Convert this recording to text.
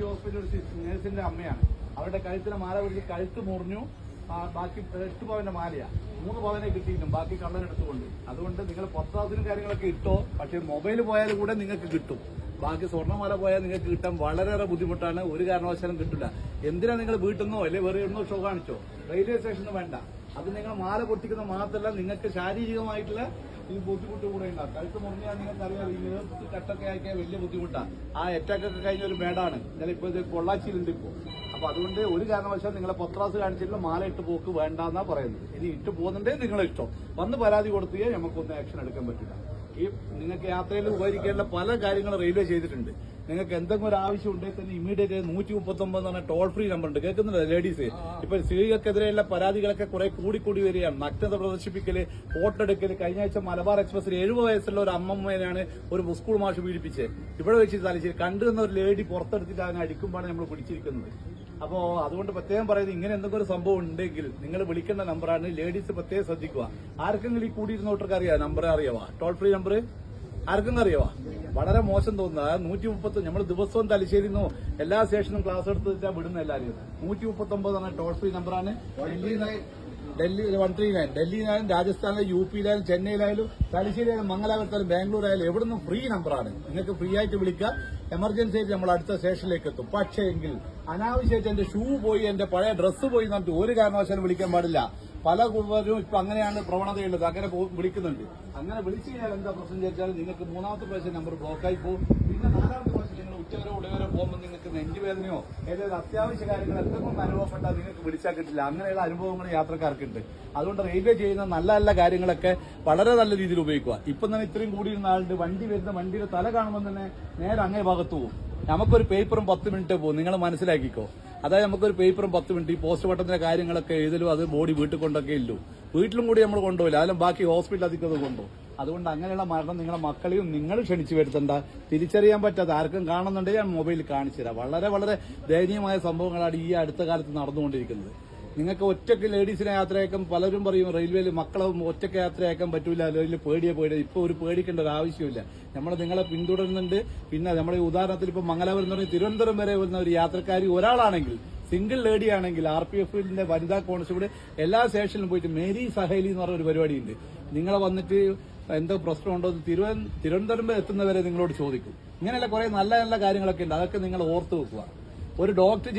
Hospital നേഴ്സിന്റെ അമ്മയാണ്. അവരുടെ കഴുത്തിലെ മാല പിടിച്ച് കഴുത്ത് മുറിഞ്ഞു. ബാക്കി 8 പവന്റെ മാലയാ, 3 പവനെ കിട്ടിയിട്ടും ബാക്കി കള്ളനെടുത്തുകൊണ്ട്. അതുകൊണ്ട് നിങ്ങൾ പത്രാസിനും കാര്യങ്ങളൊക്കെ ഇട്ടോ, പക്ഷെ മൊബൈൽ പോയാൽ കൂടെ നിങ്ങൾക്ക് കിട്ടും. ബാക്കി സ്വർണ്ണമാല പോയാൽ നിങ്ങൾക്ക് കിട്ടാൻ വളരെയേറെ ബുദ്ധിമുട്ടാണ്. ഒരു കാരണവശാലും കിട്ടില്ല. എന്തിനാ നിങ്ങൾ വീട്ടിൽ നിന്നോ അല്ലെ വേറെ എവിടുന്നോ ഷോ കാണിച്ചോ? റെയിൽവേ സ്റ്റേഷന് വേണ്ട. അത് നിങ്ങൾ മാല പൊട്ടിക്കുന്ന മാത്രമല്ല, നിങ്ങൾക്ക് ശാരീരികമായിട്ടുള്ള ഈ ബുദ്ധിമുട്ട് കൂടെ ഉണ്ടാകും. കഴുത്ത് മുറിഞ്ഞാൽ നിങ്ങൾക്ക് അറിയാം, ഈ നേരത്ത് കട്ടൊക്കെ ആക്കിയാൽ വലിയ ബുദ്ധിമുട്ടാണ്. ആ അറ്റാക്കൊക്കെ കഴിഞ്ഞ ഒരു മേടാണ്. ഇന്നലെ ഇപ്പോൾ ഇത് പൊള്ളാച്ചിയിലുണ്ട് ഇപ്പോൾ. അപ്പൊ അതുകൊണ്ട് ഒരു കാരണവശാൽ നിങ്ങളെ പത്രാസ് കാണിച്ചിട്ടുള്ള മാല ഇട്ട് പോക്ക് വേണ്ടെന്നാ പറയുന്നത്. ഇനി ഇട്ട് പോകുന്നുണ്ടേ നിങ്ങളെ ഇഷ്ടം. വന്ന് പരാതി കൊടുത്തിയേ നമുക്കൊന്നും ആക്ഷൻ എടുക്കാൻ പറ്റില്ല. ഈ നിങ്ങൾക്ക് യാത്രയിൽ ഉപകരിക്കാനുള്ള പല കാര്യങ്ങളും റെയിൽവേ ചെയ്തിട്ടുണ്ട്. നിങ്ങൾക്ക് എന്തെങ്കിലും ഒരു ആവശ്യം ഉണ്ടെങ്കിൽ തന്നെ ഇമ്മീഡിയറ്റ് 139 എന്ന് പറഞ്ഞ ടോൾ ഫ്രീ നമ്പർ ഉണ്ട്. കേൾക്കുന്നില്ല ലേഡീസ്? ഇപ്പൊ സ്ത്രീകൾക്കെതിരെയുള്ള പരാതികളൊക്കെ കുറെ കൂടിക്കൂടി വരികയാണ്. നഗ്നത പ്രദർശിപ്പിക്കല്, ഫോട്ടോ എടുക്കല്. കഴിഞ്ഞ ആഴ്ച മലബാർ എക്സ്പ്രസിൽ 70 വയസ്സുള്ള ഒരു അമ്മമ്മേനാണ് ഒരു സ്കൂൾ മാഷ് പീഡിപ്പിച്ചത്. ഇവിടെ വെച്ച് തലശ്ശേരി കണ്ടുവന്ന ഒരു ലേഡി പുറത്തെടുത്തിട്ട് അതിനെ അടിക്കുമ്പോഴാണ് നമ്മൾ പിടിച്ചിരിക്കുന്നത്. അപ്പോ അതുകൊണ്ട് പ്രത്യേകം പറയുന്നത്, ഇങ്ങനെ എന്തെങ്കിലും ഒരു സംഭവം ഉണ്ടെങ്കിൽ നിങ്ങൾ വിളിക്കേണ്ട നമ്പറാണ്. ലേഡീസ് പ്രത്യേകം ശ്രദ്ധിക്കുക. ആർക്കെങ്കിലും ഈ കൂടിയിരുന്നോട്ടർക്ക് അറിയാം, നമ്പർ അറിയാവാ? ടോൾ ഫ്രീ നമ്പർ ആർക്കെങ്കിലും അറിയാവാ? വളരെ മോശം തോന്നുന്നത്. 130 നമ്മൾ ദിവസവും തലശ്ശേരിന്നോ എല്ലാ സ്റ്റേഷനും ക്ലാസ് എടുത്തിട്ടാ വിടുന്ന എല്ലാവരും. 139 എന്ന ടോൾ ഫ്രീ നമ്പറാണ്. ഡൽഹി 139, ഡൽഹിയിലായാലും രാജസ്ഥാനിലും യു പിയിലായാലും ചെന്നൈയിലായാലും തലശ്ശേരിയായാലും മംഗലാപുരത്തായാലും ബാംഗ്ലൂരായാലും എവിടുന്നും ഫ്രീ നമ്പറാണ്. നിങ്ങൾക്ക് ഫ്രീ ആയിട്ട് വിളിക്കുക. എമർജൻസി ആയിട്ട് നമ്മൾ അടുത്ത സ്റ്റേഷനിലേക്ക് എത്തും. പക്ഷേ എങ്കിൽ അനാവശ്യമായിട്ട് എന്റെ ഷൂ പോയി, എന്റെ പഴയ ഡ്രസ്സ് പോയി എന്നിട്ട് ഒരു കാരണവശാലും വിളിക്കാൻ പാടില്ല. പല കുടുംബരും ഇപ്പൊ അങ്ങനെയാണ് പ്രവണതയുള്ളത്. അങ്ങനെ വിളിക്കുന്നുണ്ട്. അങ്ങനെ വിളിച്ചു കഴിഞ്ഞാൽ എന്താ പ്രശ്നം ചോദിച്ചാൽ നിങ്ങൾക്ക് 3ാമത്തെ പ്രാവശ്യം നമ്പർ ബ്ലോക്കായി പോകും. പിന്നെ 4ാമത്തെ പ്രാവശ്യം നിങ്ങൾ ഉച്ചവരെ ഉടവരെ പോകുമ്പോൾ നിങ്ങൾക്ക് നെഞ്ചുവേദനയോ ഏതൊരു അത്യാവശ്യ കാര്യങ്ങൾ എന്തെങ്കിലും അനുഭവപ്പെട്ടാൽ നിങ്ങൾക്ക് വിളിച്ചാൽ കിട്ടില്ല. അങ്ങനെയുള്ള അനുഭവങ്ങൾ യാത്രക്കാർക്കുണ്ട്. അതുകൊണ്ട് റെയിൽവേ ചെയ്യുന്ന നല്ല നല്ല കാര്യങ്ങളൊക്കെ വളരെ നല്ല രീതിയിൽ ഉപയോഗിക്കുക. ഇപ്പം തന്നെ ഇത്രയും കൂടിയിരുന്ന ആളുടെ വണ്ടി വരുന്ന വണ്ടിയുടെ തല കാണുമ്പോൾ തന്നെ നേരെ അങ്ങേ ഭാഗത്ത് പോകും. നമുക്കൊരു പേപ്പറും 10 മിനിറ്റ് പോകും. നിങ്ങൾ മനസ്സിലാക്കിക്കോ. അതായത് നമുക്കൊരു പേപ്പറും 10 മിനിറ്റ് ഈ പോസ്റ്റ്മോർട്ടത്തിന്റെ കാര്യങ്ങളൊക്കെ എഴുതലും അത് ബോഡി വീട്ടിൽ കൊണ്ടൊക്കെ ഇല്ലു. വീട്ടിലും കൂടി നമ്മൾ കൊണ്ടുപോയില്ല. അതിലും ബാക്കി ഹോസ്പിറ്റലിൽ അധികം കൊണ്ടുപോകും. അതുകൊണ്ട് അങ്ങനെയുള്ള മരണം നിങ്ങളെ മക്കളെയും നിങ്ങൾ ക്ഷണിച്ചു വരുത്തണ്ട. തിരിച്ചറിയാൻ പറ്റാത്ത ആർക്കും കാണുന്നുണ്ടെങ്കിൽ ഞാൻ മൊബൈലിൽ കാണിച്ചു തരാം. വളരെ വളരെ ദയനീയമായ സംഭവങ്ങളാണ് ഈ അടുത്ത കാലത്ത് നടന്നുകൊണ്ടിരിക്കുന്നത്. നിങ്ങൾക്ക് ഒറ്റയ്ക്ക് ലേഡീസിനെ യാത്രയാക്കാൻ പലരും പറയും റെയിൽവേയിൽ മക്കളെ ഒറ്റയ്ക്ക് യാത്രയാക്കാൻ പറ്റൂല, അല്ലെങ്കിൽ പേടിയെ. ഇപ്പൊ ഒരു പേടിക്കേണ്ട ഒരു ആവശ്യമില്ല. നമ്മൾ നിങ്ങളെ പിന്തുടരുന്നുണ്ട്. പിന്നെ നമ്മുടെ ഉദാഹരണത്തിൽ ഇപ്പൊ മംഗലാപുരം എന്ന് പറഞ്ഞാൽ തിരുവനന്തപുരം വരെ വരുന്ന ഒരു യാത്രക്കാരി ഒരാളാണെങ്കിൽ, സിംഗിൾ ലേഡി ആണെങ്കിൽ RPF-ന്റെ വനിതാ കോൺസ്റ്റബിൾ എല്ലാ സ്റ്റേഷനിലും പോയിട്ട് മേരി സഹേലി എന്ന് പറഞ്ഞ ഒരു പരിപാടിയുണ്ട്. നിങ്ങളെ വന്നിട്ട് എന്തോ പ്രശ്നമുണ്ടോ തിരുവനന്തപുരം എത്തുന്നവരെ നിങ്ങളോട് ചോദിക്കും. ഇങ്ങനെയുള്ള കുറെ നല്ല നല്ല കാര്യങ്ങളൊക്കെ ഉണ്ട്. അതൊക്കെ നിങ്ങൾ ഓർത്തു വെക്കുക. ഒരു ഡോക്ടർ